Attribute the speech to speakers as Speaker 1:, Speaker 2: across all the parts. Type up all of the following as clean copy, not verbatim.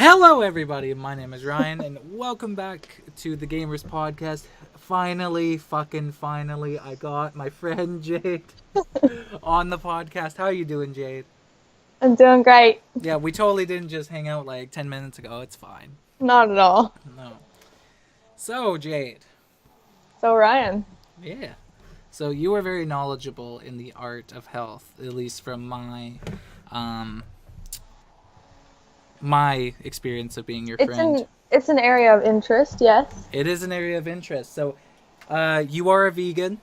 Speaker 1: Hello, everybody. My name is Ryan, and welcome back to the Gamers Podcast. Finally, I got my friend Jade on the podcast. How are you doing, Jade?
Speaker 2: I'm doing great.
Speaker 1: Yeah, we totally didn't just hang out like 10 minutes ago. It's fine.
Speaker 2: Not at all.
Speaker 1: No. So, Jade.
Speaker 2: So, Ryan.
Speaker 1: Yeah. So, you are very knowledgeable in the art of health, at least from my experience of being your friend.
Speaker 2: It's an area of interest, yes.
Speaker 1: It is an area of interest. So, you are a vegan.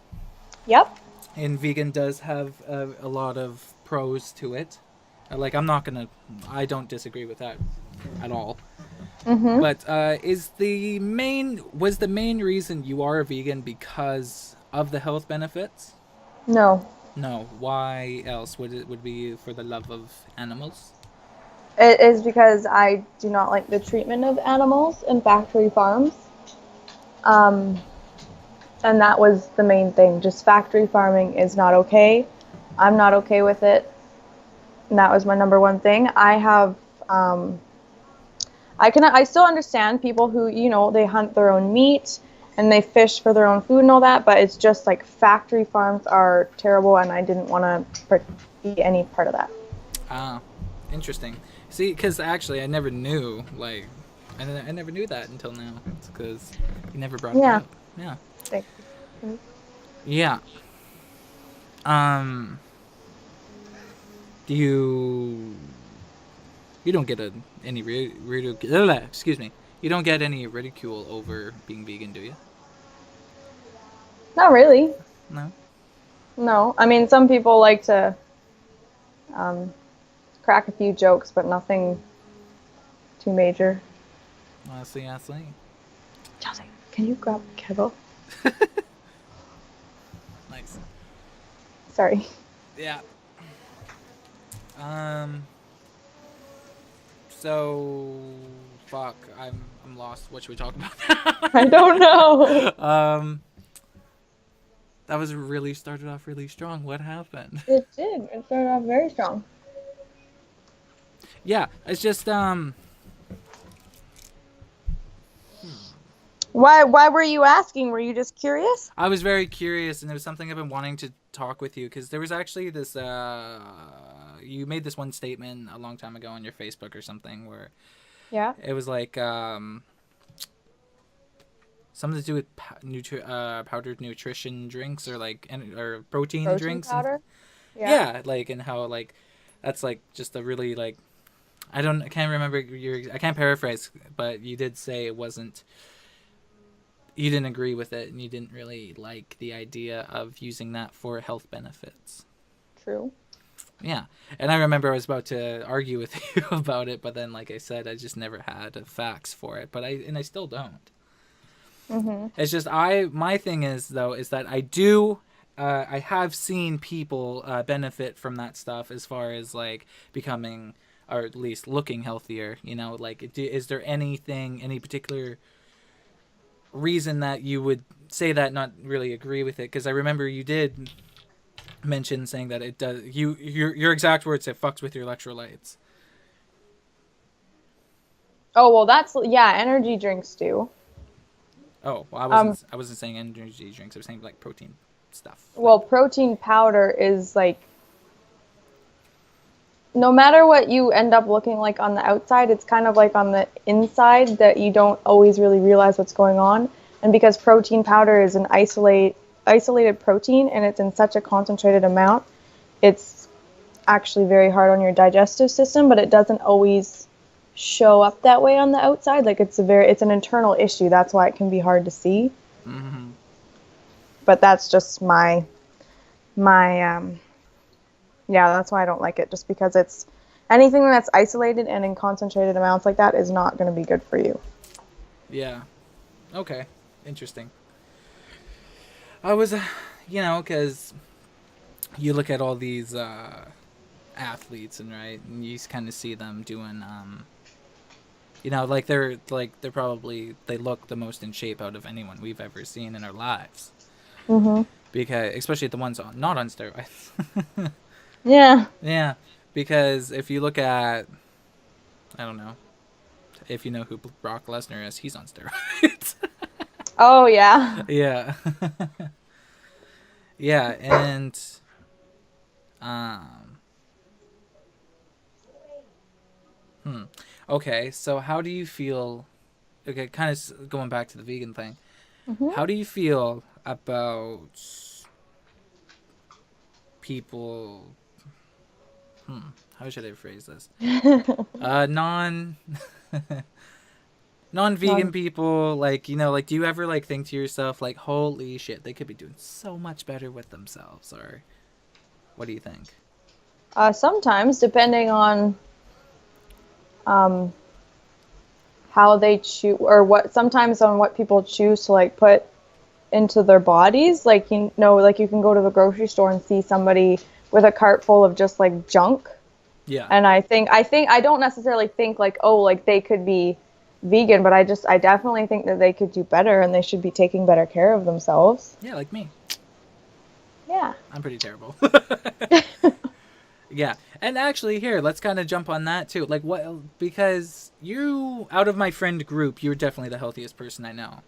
Speaker 2: Yep.
Speaker 1: And vegan does have a lot of pros to it. Like, I don't disagree with that at all.
Speaker 2: Mm-hmm.
Speaker 1: But was the main reason you are a vegan because of the health benefits?
Speaker 2: No.
Speaker 1: No. Why else would it be for the love of animals?
Speaker 2: It is because I do not like the treatment of animals in factory farms. And that was the main thing. Just factory farming is not okay. I'm not okay with it. And that was my number one thing. I still understand people who, they hunt their own meat and they fish for their own food and all that, but it's just like factory farms are terrible and I didn't want to be any part of that.
Speaker 1: Ah, interesting. See, because actually I never knew, I never knew that until now. It's because you never brought it up. Yeah.
Speaker 2: Thank you.
Speaker 1: Yeah. Do you don't get any excuse me. You don't get any ridicule over being vegan, do you?
Speaker 2: Not really.
Speaker 1: No.
Speaker 2: No. I mean, some people like to crack a few jokes, but nothing too major.
Speaker 1: I see.
Speaker 2: Chelsea, can you grab the kettle?
Speaker 1: Nice.
Speaker 2: Sorry.
Speaker 1: Yeah. So, fuck. I'm lost. What should we talk about?
Speaker 2: I don't know.
Speaker 1: That was really started off really strong. What happened?
Speaker 2: It did. It started off very strong.
Speaker 1: Yeah, it's just
Speaker 2: Why were you asking? Were you just curious?
Speaker 1: I was very curious, and it was something I've been wanting to talk with you because there was actually this. You made this one statement a long time ago on your Facebook or something where,
Speaker 2: yeah,
Speaker 1: it was like something to do with powdered nutrition drinks or or protein drinks.
Speaker 2: Powder.
Speaker 1: Yeah, and how that's just a really I can't remember I can't paraphrase, but you did say it wasn't. You didn't agree with it, and you didn't really like the idea of using that for health benefits.
Speaker 2: True.
Speaker 1: Yeah, and I remember I was about to argue with you about it, but then, like I said, I just never had facts for it. But I still don't.
Speaker 2: Mm-hmm.
Speaker 1: It's just my thing is that I have seen people benefit from that stuff as far as becoming, or at least looking healthier. Is there any particular reason that you would say that, not really agree with it? Because I remember you did mention saying that it does. Your exact words say fucks with your electrolytes.
Speaker 2: Oh well, energy drinks do.
Speaker 1: Oh, well, I wasn't saying energy drinks. I was saying protein stuff.
Speaker 2: Well, protein powder is no matter what you end up looking like on the outside, it's kind of like on the inside that you don't always really realize what's going on. And because protein powder is an isolated protein and it's in such a concentrated amount, it's actually very hard on your digestive system, but it doesn't always show up that way on the outside. It's an internal issue. That's why it can be hard to see.
Speaker 1: Mm-hmm.
Speaker 2: But that's just my yeah, that's why I don't like it, just because it's anything that's isolated and in concentrated amounts like that is not going to be good for you.
Speaker 1: Yeah. Okay. Interesting. I was, because you look at all these athletes and you kind of see them doing, they're probably, they look the most in shape out of anyone we've ever seen in our lives.
Speaker 2: Mm-hmm.
Speaker 1: Because, especially the ones not on steroids.
Speaker 2: Yeah.
Speaker 1: Yeah, because if you look at, I don't know, if you know who Brock Lesnar is, he's on steroids.
Speaker 2: Oh yeah.
Speaker 1: Yeah. Yeah, and um okay, so how do you feel, okay, kind of going back to the vegan thing.
Speaker 2: Hmm.
Speaker 1: How do you feel about people, how should I phrase this? Non non-vegan
Speaker 2: Non.
Speaker 1: people, like, like, do you ever like think to yourself like, holy shit, they could be doing so much better with themselves, or what do you think?
Speaker 2: Sometimes, depending on um, how they choose, or what. Sometimes on what people choose to like put into their bodies. Like like you can go to the grocery store and see somebody with a cart full of just like junk.
Speaker 1: Yeah.
Speaker 2: And I think I don't necessarily think like, oh, like they could be vegan, but I definitely think that they could do better and they should be taking better care of themselves.
Speaker 1: Yeah, like me.
Speaker 2: Yeah.
Speaker 1: I'm pretty terrible. Yeah. And actually, here, let's kind of jump on that too. Like, what, because you, out of my friend group, you're definitely the healthiest person I know.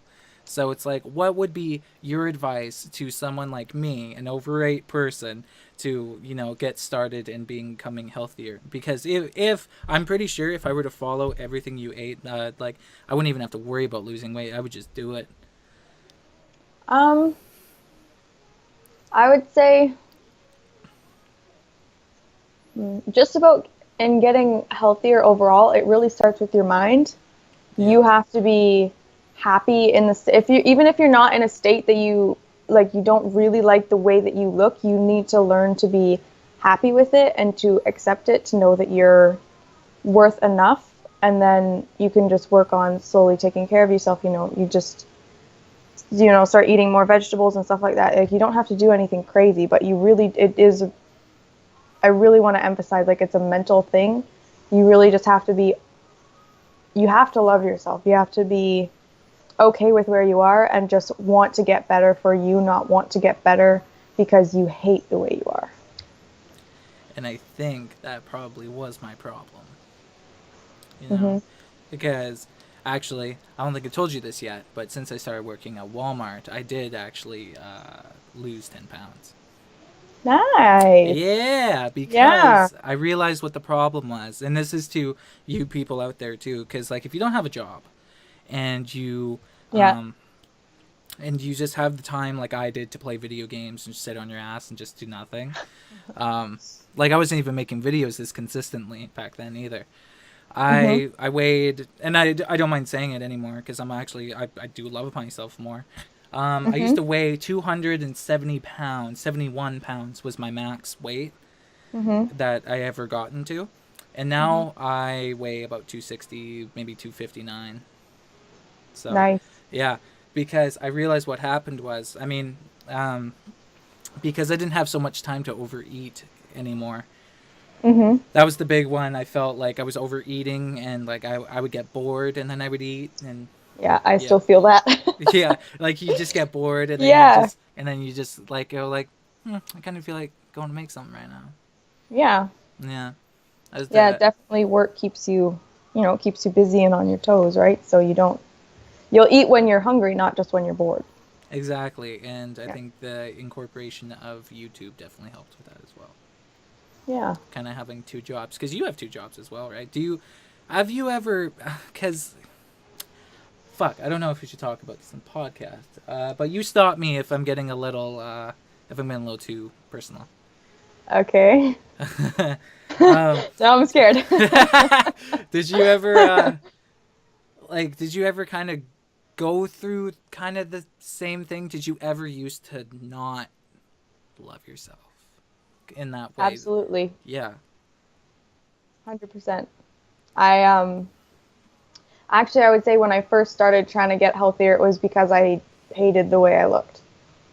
Speaker 1: So it's like, what would be your advice to someone like me, an overweight person, to, get started in becoming healthier? Because if I'm pretty sure if I were to follow everything you ate, like, I wouldn't even have to worry about losing weight. I would just do it.
Speaker 2: Um, I would say just about in getting healthier overall, it really starts with your mind.
Speaker 1: Yeah.
Speaker 2: You have to be happy in the if you even if you're not in a state that you don't really like the way that you look, you need to learn to be happy with it and to accept it, to know that you're worth enough, and then you can just work on slowly taking care of yourself. You just start eating more vegetables and stuff like that. Like, you don't have to do anything crazy, but it is, I really want to emphasize, like, it's a mental thing. You really just have to be, you have to love yourself. You have to be okay with where you are and just want to get better for you, not want to get better because you hate the way you are.
Speaker 1: And I think that probably was my problem, you know?
Speaker 2: Hmm.
Speaker 1: Because actually, I don't think I told you this yet, but since I started working at Walmart, I did actually lose 10 pounds.
Speaker 2: Nice.
Speaker 1: Yeah,
Speaker 2: Yeah.
Speaker 1: because I realized what the problem was. And this is to you people out there too, because, like, if you don't have a job and
Speaker 2: Yeah.
Speaker 1: um, you just have the time, like I did, to play video games and just sit on your ass and just do nothing. Like, I wasn't even making videos this consistently back then either.
Speaker 2: Hmm.
Speaker 1: I weighed, and I don't mind saying it anymore because I do love myself more. I used
Speaker 2: Hmm.
Speaker 1: to weigh 270 pounds. 71 pounds was my max weight
Speaker 2: Hmm.
Speaker 1: that I ever gotten to. And
Speaker 2: Hmm.
Speaker 1: now I weigh about 260, maybe 259. So,
Speaker 2: Nice.
Speaker 1: yeah, because I realized what happened was, um, because I didn't have so much time to overeat anymore.
Speaker 2: Hmm.
Speaker 1: That was the big one. I felt like I was overeating, and like I would get bored and then I would eat, and
Speaker 2: Yeah, I
Speaker 1: yeah.
Speaker 2: still feel that.
Speaker 1: Yeah, like you just get bored, and then
Speaker 2: Yeah.
Speaker 1: you just like go like, I kind of feel like going to make something right now.
Speaker 2: Yeah.
Speaker 1: Yeah, I was
Speaker 2: Yeah,
Speaker 1: the
Speaker 2: definitely work keeps you busy and on your toes, right? So you'll eat when you're hungry, not just when you're bored.
Speaker 1: exactly, and I
Speaker 2: Yeah.
Speaker 1: think the incorporation of YouTube definitely helped with that as well.
Speaker 2: Yeah.
Speaker 1: Kind of having two jobs, because you have two jobs as well, right? Have you ever? Because fuck, I don't know if we should talk about this in podcast. But you stop me if I'm getting a little if I'm getting a little too personal.
Speaker 2: Okay.
Speaker 1: um,
Speaker 2: Now I'm scared.
Speaker 1: did you ever did you ever kind of go through kind of the same thing? Did you ever used to not love yourself in that way?
Speaker 2: Absolutely.
Speaker 1: Yeah.
Speaker 2: 100%. I actually, I would say when I first started trying to get healthier, it was because I hated the way I looked.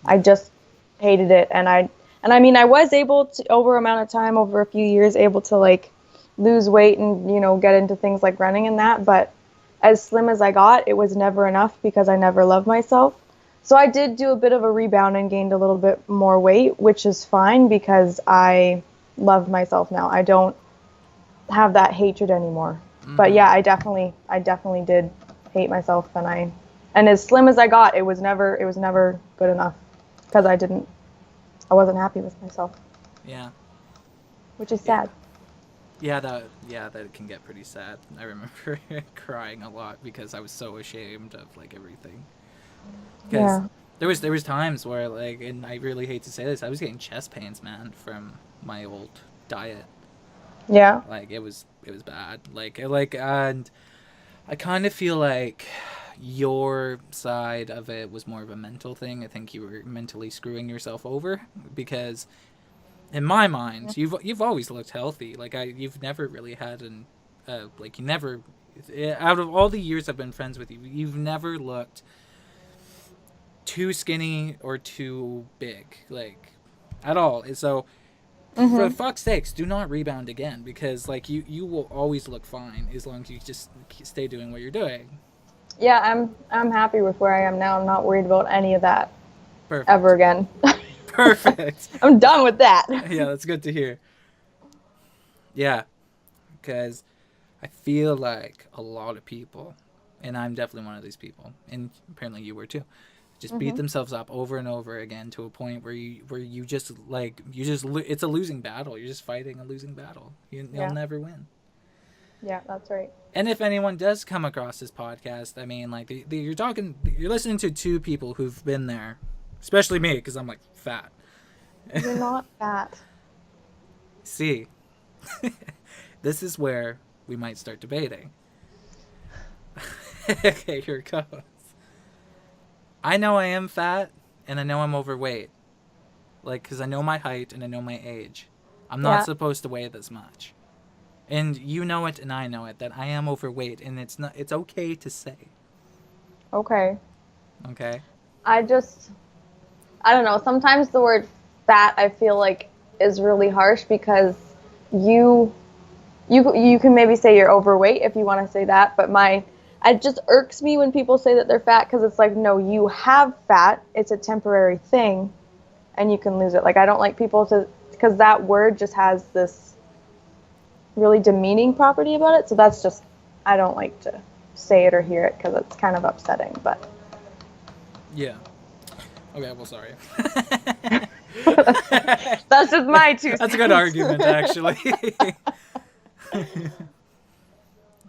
Speaker 2: I
Speaker 1: Yeah.
Speaker 2: just hated it, and I mean, I was able to, over amount of time, over a few years, able to like lose weight and get into things like running and that. But as slim as I got, it was never enough because I never loved myself. So I did do a bit of a rebound and gained a little bit more weight, which is fine because I love myself now. I don't have that hatred anymore. But yeah, I definitely did hate myself, and as slim as I got, it was never good enough because I wasn't happy with myself,
Speaker 1: Yeah.
Speaker 2: which is
Speaker 1: It,
Speaker 2: sad.
Speaker 1: that it can get pretty sad. I remember crying a lot because I was so ashamed of like everything. Because
Speaker 2: Yeah.
Speaker 1: there was times where like, and I really hate to say this, I was getting chest pains, man, from my old diet.
Speaker 2: Yeah.
Speaker 1: Like it was bad. And I kind of feel like your side of it was more of a mental thing. I think you were mentally screwing yourself over because in my mind, you've always looked healthy. You've never really had you never, out of all the years I've been friends with you, you've never looked too skinny or too big, like at all. And so for
Speaker 2: Mhm.
Speaker 1: fuck's sakes, do not rebound again because like you will always look fine as long as you just stay doing what you're doing.
Speaker 2: Yeah, I'm happy with where I am now. I'm not worried about any of that ever
Speaker 1: Perfect.
Speaker 2: again.
Speaker 1: Perfect.
Speaker 2: I'm done with that.
Speaker 1: Yeah, that's good to hear. Yeah, because I feel like a lot of people, and I'm definitely one of these people, and apparently you were too, just beat
Speaker 2: Mhm.
Speaker 1: themselves up over and over again to a point where you just like it's a losing battle. You're just fighting a losing battle. You'll
Speaker 2: Yeah.
Speaker 1: never win.
Speaker 2: Yeah, that's right.
Speaker 1: And if anyone does come across this podcast, I mean, like you're listening to two people who've been there, especially me because I'm like fat.
Speaker 2: You're not fat.
Speaker 1: See, this is where we might start debating. Okay, here it goes. I know I am fat, and I know I'm overweight. Like, because I know my height and I know my age. I'm not
Speaker 2: Yeah.
Speaker 1: supposed to weigh this much. And you know it, and I know it, that I am overweight, and it's okay to say.
Speaker 2: Okay.
Speaker 1: Okay?
Speaker 2: I just I don't know. Sometimes the word fat I feel like is really harsh because you you can maybe say you're overweight if you want to say that, but it just irks me when people say that they're fat because it's like no, you have fat. It's a temporary thing and you can lose it. Like I don't like people to because that word just has this really demeaning property about it. So that's just I don't like to say it or hear it because it's kind of upsetting, but
Speaker 1: Yeah. Okay, well, sorry.
Speaker 2: that's just my two
Speaker 1: That's a good
Speaker 2: cents.
Speaker 1: argument, actually.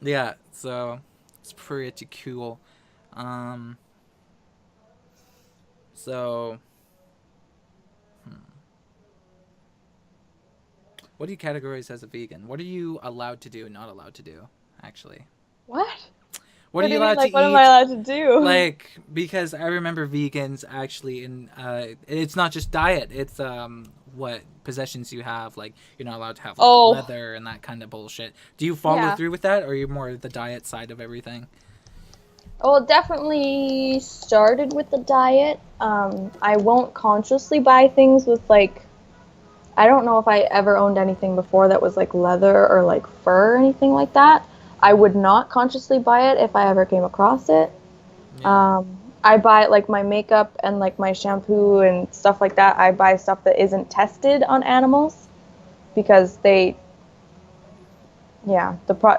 Speaker 1: Yeah, so it's pretty cool. Um, so, what do you categorize as a vegan? What are you allowed to do and not allowed to do, actually?
Speaker 2: What?
Speaker 1: What are
Speaker 2: What do
Speaker 1: you
Speaker 2: you mean?
Speaker 1: allowed to
Speaker 2: Like, what am I
Speaker 1: eat?
Speaker 2: allowed to do?
Speaker 1: Like, because I remember vegans actually it's not just diet, it's what possessions you have. Like, you're not allowed to have like
Speaker 2: Oh,
Speaker 1: leather and that kind of bullshit. Do you follow
Speaker 2: yeah.
Speaker 1: through with that, or are you more the diet side of everything?
Speaker 2: Well, it definitely started with the diet. I won't consciously buy things with like, I don't know if I ever owned anything before that was like leather or like fur or anything like that. I would not consciously buy it if I ever came across it.
Speaker 1: Yeah.
Speaker 2: I buy like my makeup and like my shampoo and stuff like that. I buy stuff that isn't tested on animals because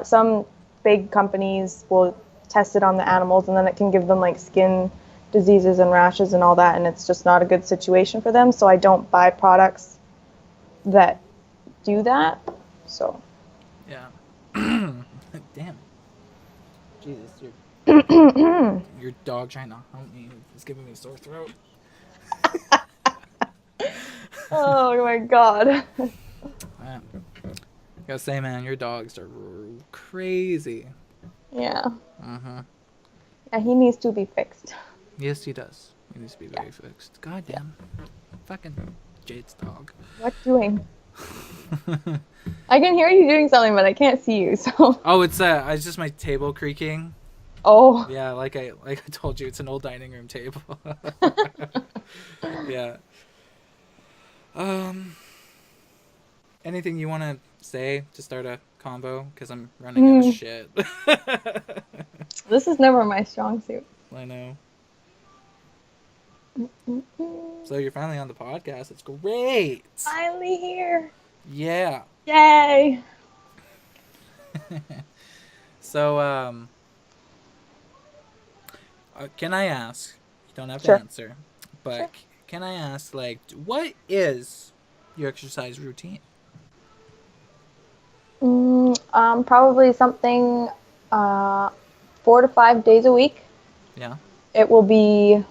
Speaker 2: some big companies will test it on the animals and then it can give them like skin diseases and rashes and all that, and it's just not a good situation for them. So I don't buy products that do that. So
Speaker 1: Yeah. Damn. Jesus, your dog trying to hump me. It's giving me a sore throat.
Speaker 2: oh my god.
Speaker 1: Man. Gotta say, man, your dogs are crazy.
Speaker 2: Yeah.
Speaker 1: Uh-huh.
Speaker 2: Yeah, he needs to be fixed.
Speaker 1: Yes, he does. He needs to be
Speaker 2: Yeah.
Speaker 1: very fixed. God
Speaker 2: Yeah.
Speaker 1: damn. Fucking Jade's dog.
Speaker 2: What doing? I can hear you doing something, but I can't see you. So.
Speaker 1: Oh, it's just my table creaking.
Speaker 2: Oh.
Speaker 1: Yeah, like I told you, it's an old dining room table. Yeah. Um. Anything you want to say to start a combo? Because I'm running out of shit.
Speaker 2: This is never my strong suit.
Speaker 1: I know. So you're finally on the podcast. It's great.
Speaker 2: Finally here.
Speaker 1: Yeah.
Speaker 2: Yay.
Speaker 1: So, can I ask? You don't have to
Speaker 2: Sure.
Speaker 1: answer, but
Speaker 2: Sure.
Speaker 1: can I ask, like, what is your exercise routine?
Speaker 2: Probably something 4 to 5 days a week.
Speaker 1: Yeah.
Speaker 2: It will be.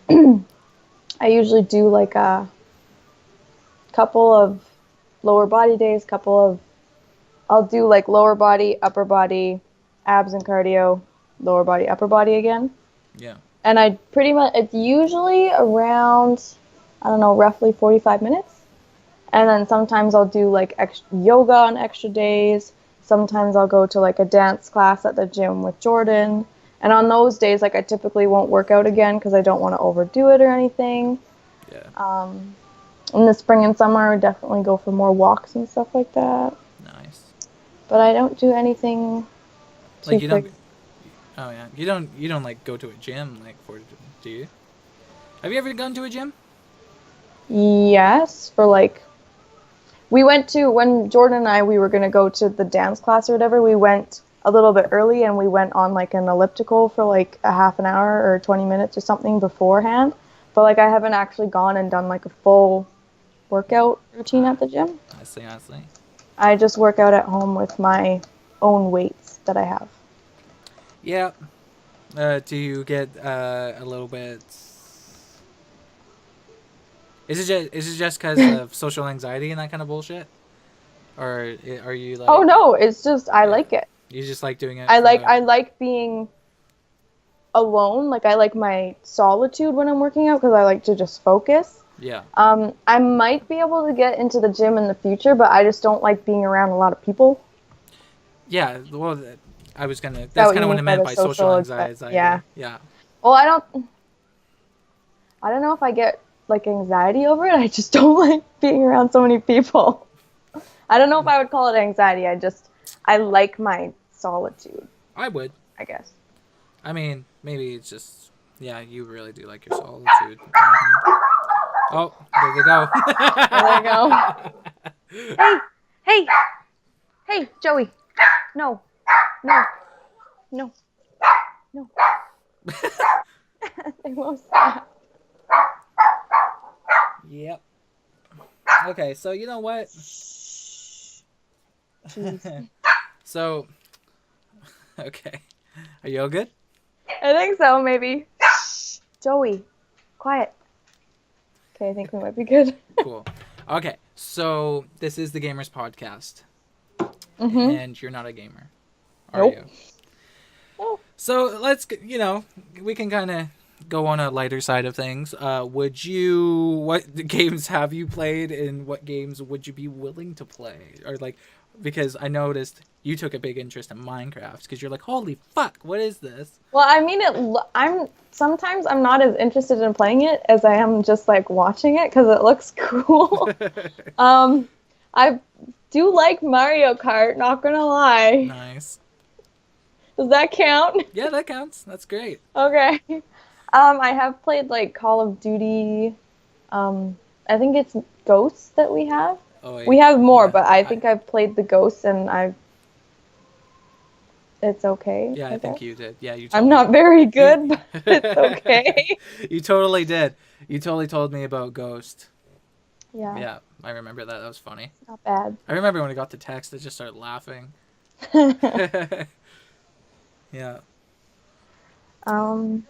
Speaker 2: I usually do like a couple of lower body days, couple of. I'll do like lower body, upper body, abs and cardio, lower body, upper body again.
Speaker 1: Yeah.
Speaker 2: And I pretty much, it's usually around, I don't know, roughly 45 minutes. And then sometimes I'll do like yoga on extra days. Sometimes I'll go to like a dance class at the gym with Jordan. And on those days, like I typically won't work out again because I don't want to overdo it or anything.
Speaker 1: Yeah.
Speaker 2: In the spring and summer, I definitely go for more walks and stuff like that.
Speaker 1: Nice.
Speaker 2: But I don't do anything too
Speaker 1: Like you don't.
Speaker 2: crazy.
Speaker 1: Oh yeah. You don't like go to a gym like for. Do you? Have you ever gone to a gym?
Speaker 2: Yes, for like we went to when Jordan and I we were gonna go to the dance class or whatever. We went a little bit early and we went on like an elliptical for like a half an hour or 20 minutes or something beforehand. But like I haven't actually gone and done like a full workout routine
Speaker 1: Ah,
Speaker 2: at the gym.
Speaker 1: I see. I see.
Speaker 2: I just work out at home with my own weights that I have.
Speaker 1: Yeah. Do you get a little bit? Is it just because of social anxiety and that kind of bullshit, or are you
Speaker 2: Oh
Speaker 1: like,
Speaker 2: no, it's just I
Speaker 1: yeah,
Speaker 2: like it.
Speaker 1: you just like doing it
Speaker 2: I
Speaker 1: for
Speaker 2: like
Speaker 1: the?
Speaker 2: I like being alone. Like I like my solitude when I'm working out because I like to just focus.
Speaker 1: Yeah.
Speaker 2: I might be able to get into the gym in the future, but I just don't like being around a lot of people.
Speaker 1: Yeah. Well, I was gonna.
Speaker 2: Is that
Speaker 1: That's
Speaker 2: what
Speaker 1: kind
Speaker 2: you
Speaker 1: of what
Speaker 2: mean
Speaker 1: I
Speaker 2: by
Speaker 1: meant
Speaker 2: the
Speaker 1: by social
Speaker 2: social
Speaker 1: anxiety.
Speaker 2: Yeah.
Speaker 1: Yeah.
Speaker 2: Well, I don't know if I get like anxiety over it. I just don't like being around so many people. I don't know if I would call it anxiety. I like my solitude,
Speaker 1: I would.
Speaker 2: I guess.
Speaker 1: I mean, maybe it's just. Yeah, you really do like your solitude. Oh, there they go.
Speaker 2: There they go. Hey, hey, hey, Joey. No, no, no, no. They won't stop.
Speaker 1: Yep. Okay, so you know what?
Speaker 2: Jeez.
Speaker 1: So, okay. Are you all good?
Speaker 2: I think so, maybe. Joey, quiet. Okay, I think we might be good.
Speaker 1: Cool. Okay, so this is the Gamers Podcast,
Speaker 2: Mm-hmm.
Speaker 1: and you're not a gamer, are
Speaker 2: Nope.
Speaker 1: you?
Speaker 2: Oh.
Speaker 1: So let's, we can kind of go on a lighter side of things. What games have you played, and what games would you be willing to play? Or like, because I noticed you took a big interest in Minecraft, because you're like, holy fuck, what is this?
Speaker 2: Well, I mean, I'm sometimes I'm not as interested in playing it as I am just like watching it because it looks cool. Um, I do like Mario Kart, not gonna lie.
Speaker 1: Nice.
Speaker 2: Does that count?
Speaker 1: Yeah, that counts. That's great.
Speaker 2: Okay. I have played like Call of Duty. I think it's Ghosts that we have.
Speaker 1: Oh,
Speaker 2: We
Speaker 1: wait.
Speaker 2: have more,
Speaker 1: Yeah.
Speaker 2: but I think I've played the Ghosts and it's okay,
Speaker 1: Yeah,
Speaker 2: I
Speaker 1: I think
Speaker 2: guess.
Speaker 1: you did. Yeah, you
Speaker 2: I'm
Speaker 1: told me.
Speaker 2: not very
Speaker 1: You,
Speaker 2: good, but it's okay.
Speaker 1: you totally did. You totally told me about Ghost.
Speaker 2: Yeah,
Speaker 1: Yeah, I remember that. That was funny.
Speaker 2: not bad.
Speaker 1: I remember when I got the text, I just started laughing. Yeah.
Speaker 2: um,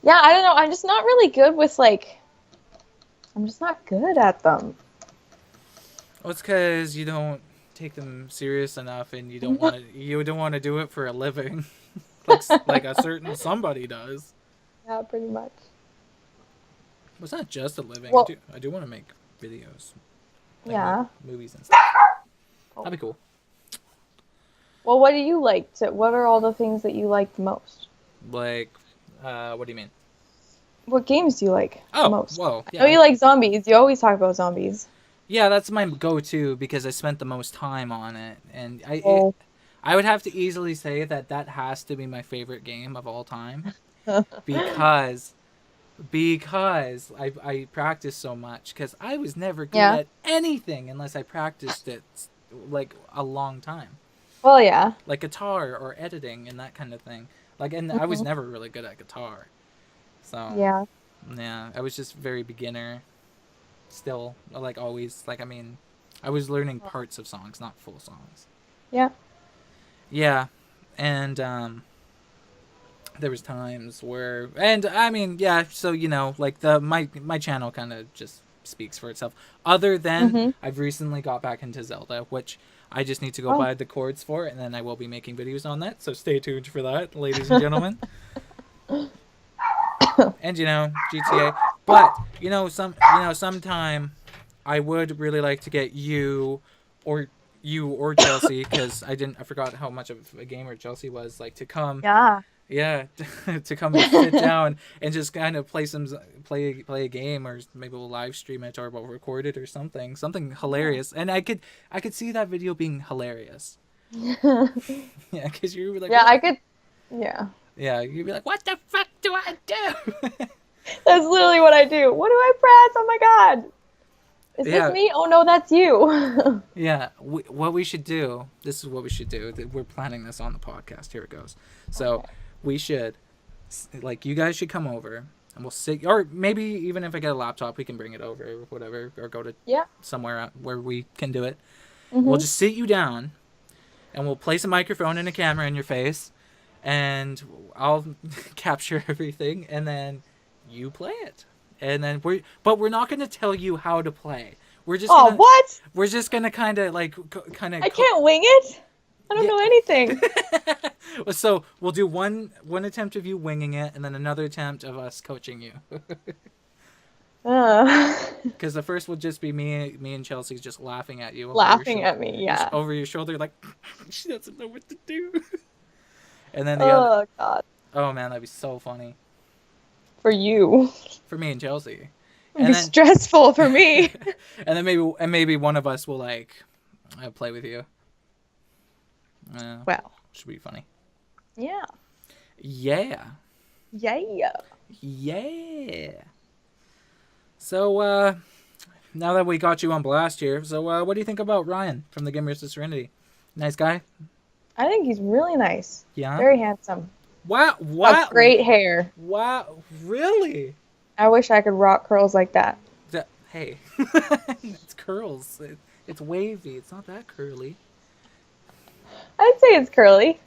Speaker 2: yeah, I don't know. I'm just not really good with like. I'm just not good at them.
Speaker 1: Well, it's because you don't take them serious enough, and you don't want to. You don't want to do it for a living, like a certain somebody does.
Speaker 2: Yeah, pretty much.
Speaker 1: Well, it's not just a living. I
Speaker 2: Well,
Speaker 1: do. I do want to make videos, like
Speaker 2: yeah.
Speaker 1: movies and stuff.
Speaker 2: Oh.
Speaker 1: That'd be cool.
Speaker 2: Well, what do you like? What are all the things that you like the most?
Speaker 1: Like, what do you mean?
Speaker 2: What games do you like the
Speaker 1: Oh,
Speaker 2: most?
Speaker 1: well,
Speaker 2: I know
Speaker 1: yeah.
Speaker 2: you like zombies. You always talk about zombies.
Speaker 1: Yeah, that's my go-to because I spent the most time on it, and
Speaker 2: Oh.
Speaker 1: I would have to easily say that that has to be my favorite game of all time because I practiced so much because I was never good
Speaker 2: Yeah.
Speaker 1: at anything unless I practiced it like a long time.
Speaker 2: Well, yeah.
Speaker 1: like guitar or editing and that kind of thing. Like, and I was
Speaker 2: Hmm.
Speaker 1: never really good at guitar, so
Speaker 2: Yeah.
Speaker 1: yeah, I was just very beginner still. Like always, like I mean, I was learning parts of songs, not full songs.
Speaker 2: Yeah.
Speaker 1: Yeah, and there was times where, and I mean, yeah, so like my channel kind of just speaks for itself. Other than
Speaker 2: Hmm.
Speaker 1: I've recently got back into Zelda, which I just need to go
Speaker 2: Oh.
Speaker 1: buy the chords for, and then I will be making videos on that. So stay tuned for that, ladies and gentlemen. And GTA, but sometime I would really like to get or you or Chelsea, because I forgot how much of a gamer Chelsea was, like to come.
Speaker 2: Yeah.
Speaker 1: Yeah, to come and sit down and just kind of play a game, or maybe we'll live stream it, or we'll record it, or something
Speaker 2: Yeah.
Speaker 1: hilarious. And I could see that video being hilarious. Yeah, because you were like,
Speaker 2: Yeah,
Speaker 1: what?
Speaker 2: I could. Yeah.
Speaker 1: Yeah, you'd be like, what the fuck do I do?
Speaker 2: That's literally what I do. What do I press? Oh my god. Is this
Speaker 1: Yeah,
Speaker 2: me? Oh no, that's you.
Speaker 1: yeah. What we should do. This is what we should do. We're planning this on the podcast. Here it goes. So
Speaker 2: Okay.
Speaker 1: we should, like, you guys should come over, and we'll sit, or maybe even if I get a laptop, we can bring it over, or whatever, or go to
Speaker 2: Yeah.
Speaker 1: somewhere where we can do it. We'll
Speaker 2: Mhm.
Speaker 1: just sit you down, and we'll place a microphone and a camera in your face, and I'll capture everything, and then you play it. And then we're not going to tell you how to play. We're just
Speaker 2: Oh,
Speaker 1: gonna
Speaker 2: what?
Speaker 1: we're just gonna kind of like kind of
Speaker 2: I can't wing it. I don't
Speaker 1: yeah.
Speaker 2: know anything.
Speaker 1: So we'll do one attempt of you winging it, and then another attempt of us coaching you.
Speaker 2: Uh,
Speaker 1: Because the first will just be me and Chelsea's just laughing at you
Speaker 2: laughing at me. Yeah.
Speaker 1: over your shoulder, like she doesn't know what to do. And then the other,
Speaker 2: Oh god.
Speaker 1: oh man, that'd be so funny
Speaker 2: For you.
Speaker 1: for me and Chelsea.
Speaker 2: It'd
Speaker 1: And
Speaker 2: be
Speaker 1: then
Speaker 2: stressful for me.
Speaker 1: and then maybe one of us will like play with you.
Speaker 2: Well.
Speaker 1: Should be funny.
Speaker 2: Yeah.
Speaker 1: Yeah.
Speaker 2: Yeah.
Speaker 1: Yeah. So, now that we got you on blast here, so what do you think about Ryan from TheGamers to Serenity? Nice guy?
Speaker 2: I think he's really nice.
Speaker 1: Yeah?
Speaker 2: Very handsome.
Speaker 1: Wow.
Speaker 2: Got great hair.
Speaker 1: Wow. Really?
Speaker 2: I wish I could rock curls like that.
Speaker 1: Hey. It's curls. It's wavy. It's not that curly.
Speaker 2: I'd say it's curly.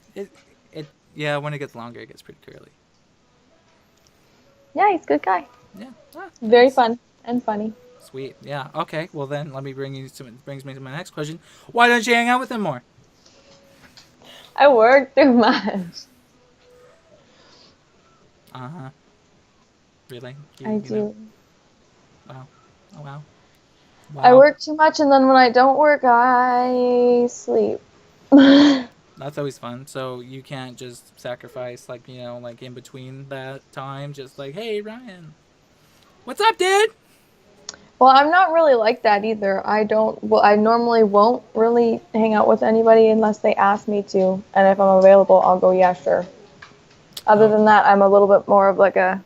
Speaker 1: Yeah, when it gets longer, it gets pretty curly.
Speaker 2: Yeah, he's a good guy.
Speaker 1: Yeah. Ah,
Speaker 2: Very
Speaker 1: nice.
Speaker 2: fun and funny.
Speaker 1: Sweet. Yeah. Okay. Well, then let me brings me to my next question. Why don't you hang out with him more?
Speaker 2: I work too much.
Speaker 1: Uh-huh. Really?
Speaker 2: I do.
Speaker 1: Wow. Oh, wow. Wow.
Speaker 2: I work too much, and then when I don't work, I sleep.
Speaker 1: That's always fun. So you can't just sacrifice, like, like in between that time, just like, hey, Ryan, what's up, dude?
Speaker 2: Well, I'm not really like that either. I normally won't really hang out with anybody unless they ask me to. And if I'm available, I'll go, yeah, sure. Other than that, I'm a little bit more of like a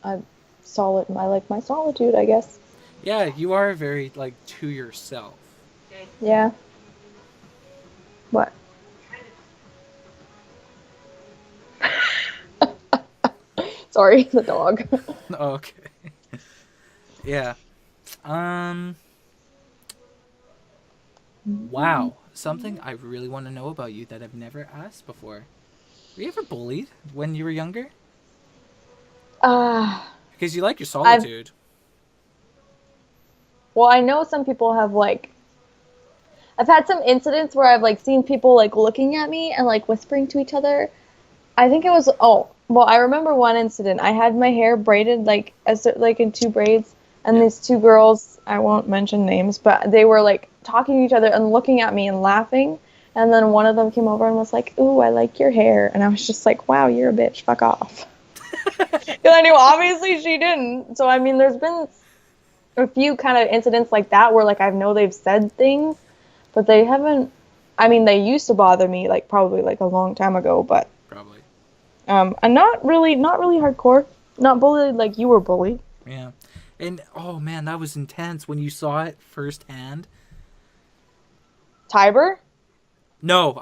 Speaker 2: I like my solitude, I guess.
Speaker 1: Yeah, you are very, like, to yourself.
Speaker 2: Yeah. What? Sorry, the dog.
Speaker 1: Okay. Yeah. Wow. Something I really want to know about you that I've never asked before. Were you ever bullied when you were younger? Because you like your solitude.
Speaker 2: Well, I know some people have I've had some incidents where I've seen people looking at me and whispering to each other. I think it was I remember one incident. I had my hair braided in two braids, and these two girls, I won't mention names, but they were talking to each other and looking at me and laughing. And then one of them came over and was like, "Ooh, I like your hair," and I was just like, "Wow, you're a bitch. Fuck off." Because I knew obviously she didn't. So I mean, there's been a few kind of incidents like that where I know they've said things, but they haven't. I mean, they used to bother me probably a long time ago, but
Speaker 1: Probably.
Speaker 2: and not really hardcore. Not bullied like you were bullied.
Speaker 1: Yeah. And, oh man, that was intense when you saw it firsthand.
Speaker 2: Tiber?
Speaker 1: No.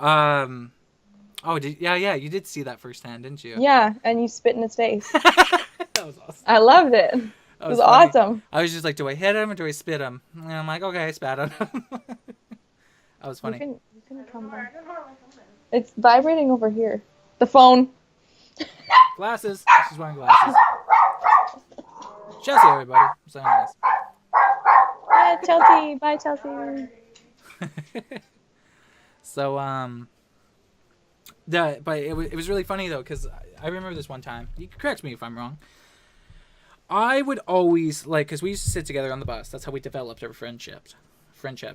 Speaker 1: Oh, yeah. You did see that firsthand, didn't you?
Speaker 2: Yeah, and you spit in his face.
Speaker 1: That was awesome.
Speaker 2: I loved it. It
Speaker 1: That
Speaker 2: was
Speaker 1: was funny.
Speaker 2: awesome.
Speaker 1: I was just like, do I hit him or do I spit him? And I'm like, okay, I spat on him. That was funny.
Speaker 2: You can come back. It's vibrating over here. The phone.
Speaker 1: Glasses. She's wearing glasses. Chelsea, everybody. So anyways.
Speaker 2: Bye, Chelsea. Bye, Chelsea.
Speaker 1: So but it was really funny though, because I remember this one time. You can correct me if I'm wrong. I would always like, because we used to sit together on the bus. That's how we developed our friendship.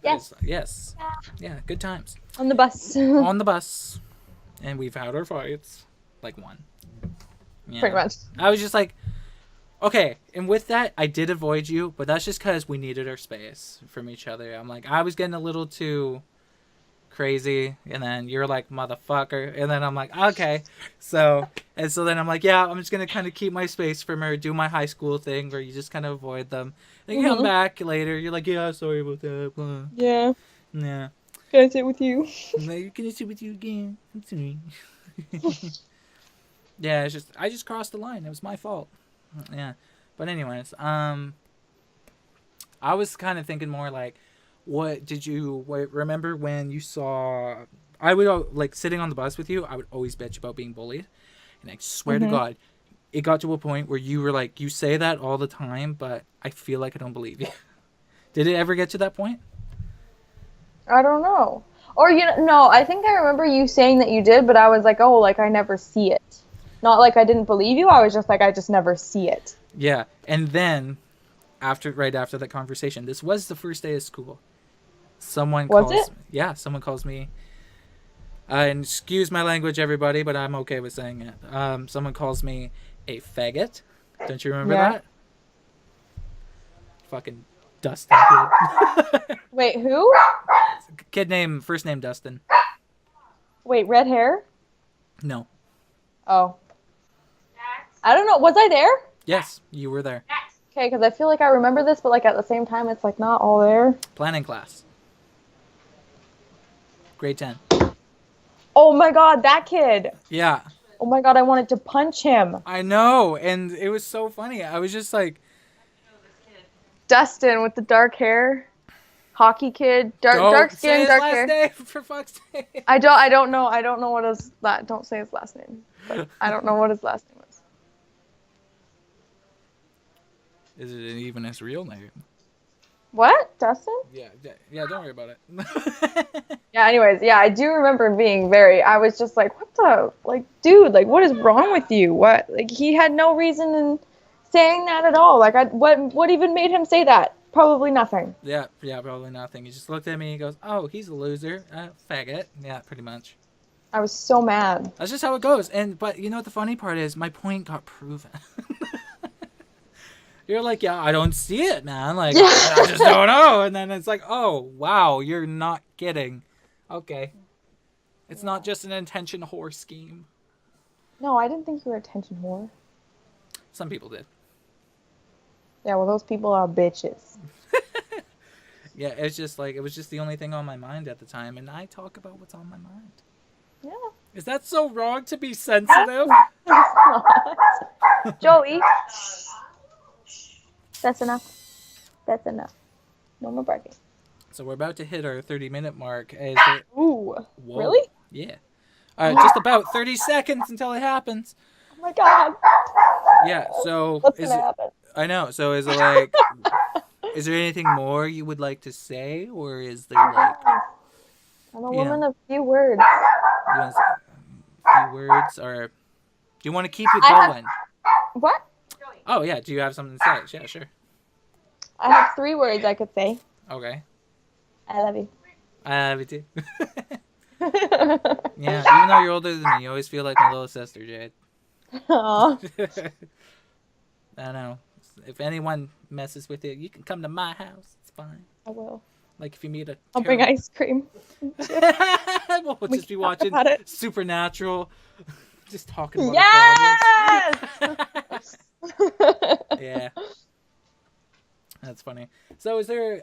Speaker 2: Yes.
Speaker 1: Yes. Yeah, good times.
Speaker 2: On the bus.
Speaker 1: On the bus. And we've had our fights. Like one. Yeah.
Speaker 2: Pretty much.
Speaker 1: I was just like, okay. And with that, I did avoid you, but that's just because we needed our space from each other. I'm like, I was getting a little too crazy, and then you're like, motherfucker, and then I'm like, okay. So then I'm like, yeah, I'm just gonna kind of keep my space from her, do my high school thing where you just kind of avoid them. Then you come back later, you're like, yeah, sorry about that. Blah.
Speaker 2: Yeah.
Speaker 1: Yeah.
Speaker 2: Can I sit with you?
Speaker 1: I'm like, can I sit with you again? I'm sorry. Yeah, it's just I just crossed the line. It was my fault. Yeah. But anyways, I was kind of thinking more like, what did you remember when you saw? I would like sitting on the bus with you. I would always bitch about being bullied, and I swear to God, it got to a point where you were like, you say that all the time, but I feel like I don't believe you. Did it ever get to that point?
Speaker 2: I don't know. Or no, I think I remember you saying that you did, but I was like, oh, like I never see it. Not like I didn't believe you. I was just like, I just never see it.
Speaker 1: Yeah, and then right after that conversation, this was the first day of school. Someone calls me. And excuse my language, everybody, but I'm okay with saying it. Someone calls me a faggot. Don't you remember that? Fucking Dustin kid.
Speaker 2: Wait, who?
Speaker 1: First name Dustin.
Speaker 2: Wait, red hair?
Speaker 1: No.
Speaker 2: Oh. I don't know. Was I there?
Speaker 1: Yes, you were there.
Speaker 2: Okay, because I feel like I remember this, but like at the same time, it's like not all there.
Speaker 1: Planning class. Grade 10.
Speaker 2: Oh my God, that kid.
Speaker 1: Yeah.
Speaker 2: Oh my God, I wanted to punch him.
Speaker 1: I know, and it was so funny. I was just like,
Speaker 2: Dustin with the dark hair, hockey kid, dark skin, dark hair.
Speaker 1: Name, for fuck's sake.
Speaker 2: I don't know what his don't say his last name. But I don't know what his last name was.
Speaker 1: Is it even his real name?
Speaker 2: What? Dustin?
Speaker 1: Yeah, don't worry about it.
Speaker 2: Yeah, anyways, yeah, I do remember being I was just like, what the, like, dude, like, what is wrong with you? What? Like, he had no reason in saying that at all. Like, what even made him say that? Probably nothing.
Speaker 1: Yeah, probably nothing. He just looked at me and he goes, oh, he's a loser. Faggot. Yeah, pretty much.
Speaker 2: I was so mad. That's
Speaker 1: just how it goes. But you know what the funny part is? My point got proven. You're like, yeah, I don't see it, man. Like, I just don't know. And then it's like, oh, wow, you're not kidding. Okay. It's not just an attention whore scheme.
Speaker 2: No, I didn't think you were attention whore.
Speaker 1: Some people did.
Speaker 2: Yeah, well, those people are bitches.
Speaker 1: Yeah, it's just like, it was just the only thing on my mind at the time. And I talk about what's on my mind.
Speaker 2: Yeah.
Speaker 1: Is that so wrong to be sensitive?
Speaker 2: Joey. That's enough. That's enough. No more barking.
Speaker 1: So we're about to hit our 30-minute mark.
Speaker 2: Ooh.
Speaker 1: Whoa.
Speaker 2: Really?
Speaker 1: Yeah. Just about 30 seconds until it happens.
Speaker 2: Oh my God.
Speaker 1: Yeah, so...
Speaker 2: What's going to happen?
Speaker 1: I know. So is it like... is there anything more you would like to say? Or is there like...
Speaker 2: I'm a woman of few words.
Speaker 1: You want to say a few words? Or do you want to keep it going?
Speaker 2: What?
Speaker 1: Oh, yeah. Do you have something to say? Yeah, sure.
Speaker 2: I have 3 words I could say.
Speaker 1: Okay.
Speaker 2: I love you.
Speaker 1: I love you too. Yeah, even though you're older than me, you always feel like my little sister, Jade.
Speaker 2: Aww.
Speaker 1: I know. If anyone messes with you, you can come to my house. It's fine.
Speaker 2: I will.
Speaker 1: Like if you meet a...
Speaker 2: I'll bring ice cream.
Speaker 1: We'll just be watching Supernatural. Just talking about
Speaker 2: yes!
Speaker 1: Yeah. That's funny. So, is there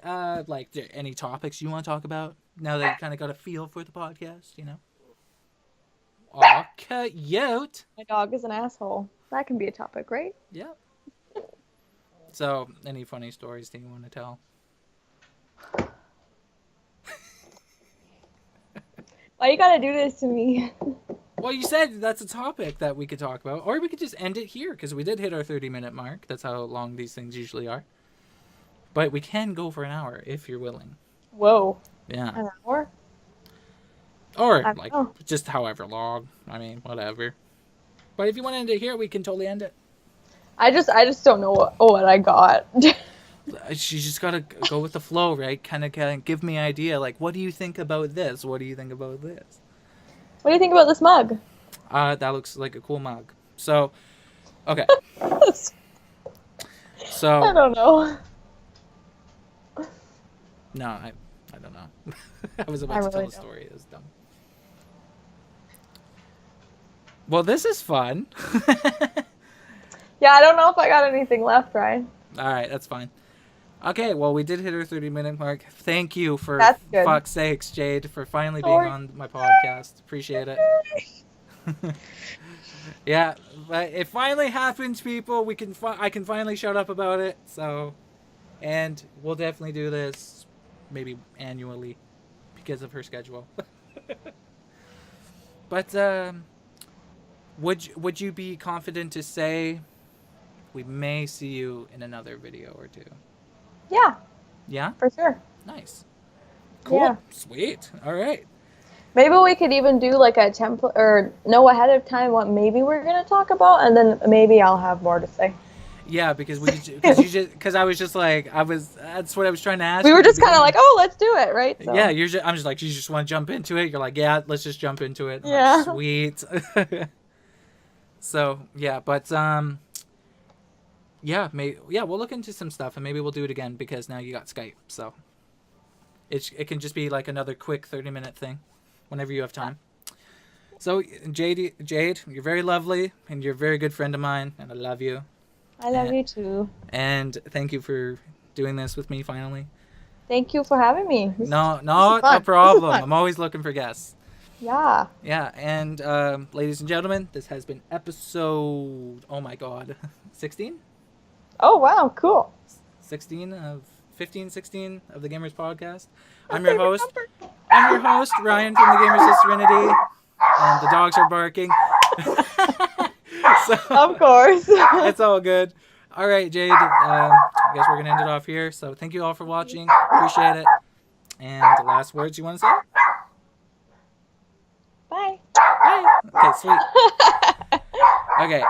Speaker 1: any topics you want to talk about now that you kind of got a feel for the podcast? You know. Aw, cute.
Speaker 2: My dog is an asshole. That can be a topic, right?
Speaker 1: Yeah. So, any funny stories that you want to tell?
Speaker 2: Why you gotta do this to me?
Speaker 1: Well, you said that's a topic that we could talk about, or we could just end it here because we did hit our 30-minute mark. That's how long these things usually are. But we can go for an hour if you're willing.
Speaker 2: Whoa.
Speaker 1: Yeah.
Speaker 2: An hour?
Speaker 1: Or
Speaker 2: I
Speaker 1: like
Speaker 2: don't know.
Speaker 1: just however long. I mean, whatever. But if you want to end it here, we can totally end it.
Speaker 2: I just don't know what I got.
Speaker 1: You just gotta go with the flow, right? Kind of give me an idea. Like, what do you think about this? What do you think about this?
Speaker 2: What do you think about this mug?
Speaker 1: That looks like a cool mug. So, okay.
Speaker 2: I
Speaker 1: So,
Speaker 2: don't know.
Speaker 1: no, I don't know. I was
Speaker 2: I
Speaker 1: about to tell
Speaker 2: really
Speaker 1: a
Speaker 2: don't.
Speaker 1: story. It was dumb. Well, this is fun.
Speaker 2: Yeah, I don't know if I got anything left, Ryan.
Speaker 1: All right, that's fine. Okay, well, we did hit our 30-minute mark. Thank you for
Speaker 2: That's good.
Speaker 1: fuck's sakes, Jade, for finally being
Speaker 2: Sorry.
Speaker 1: on my podcast. Appreciate it. Yeah, but it finally happens, people. I can finally shut up about it. So, and we'll definitely do this, maybe annually, because of her schedule. But would you be confident to say we may see you in another video or two?
Speaker 2: Yeah,
Speaker 1: Yeah.
Speaker 2: for sure.
Speaker 1: Nice. Cool.
Speaker 2: Yeah.
Speaker 1: Sweet. All right.
Speaker 2: Maybe we could even do like a template or know ahead of time what maybe we're gonna talk about, and then maybe I'll have more to say.
Speaker 1: Yeah, because I was just like that's what I was trying to ask.
Speaker 2: We
Speaker 1: you
Speaker 2: were
Speaker 1: at the
Speaker 2: just kind of
Speaker 1: beginning.
Speaker 2: like, oh, let's do it, right? So.
Speaker 1: Yeah, I'm just like, you just want to jump into it. You're like, yeah, let's just jump into it. I'm
Speaker 2: Yeah.
Speaker 1: like, sweet. So yeah, but yeah, we'll look into some stuff and maybe we'll do it again because now you got Skype, so it can just be like another quick 30-minute thing, whenever you have time. So Jade, you're very lovely and you're a very good friend of mine, and I love you.
Speaker 2: I love you too.
Speaker 1: And thank you for doing this with me finally.
Speaker 2: Thank you for having me.
Speaker 1: No,
Speaker 2: this
Speaker 1: not
Speaker 2: is fun.
Speaker 1: a problem.
Speaker 2: This is fun.
Speaker 1: I'm always looking for guests.
Speaker 2: Yeah.
Speaker 1: Yeah, and ladies and gentlemen, this has been episode, oh my god, 16?
Speaker 2: Oh wow, cool.
Speaker 1: 16 of 15, 16 of the Gamers podcast.
Speaker 2: My
Speaker 1: I'm your
Speaker 2: favorite
Speaker 1: host.
Speaker 2: number.
Speaker 1: I'm your host, Ryan from the Gamers OfSerenity. And the dogs are barking. So,
Speaker 2: Of course.
Speaker 1: it's all good. All right, Jade. I guess we're going to end it off here. So thank you all for watching. Appreciate it. And the last words you want to say?
Speaker 2: Bye.
Speaker 1: Bye. Okay, sweet. Okay.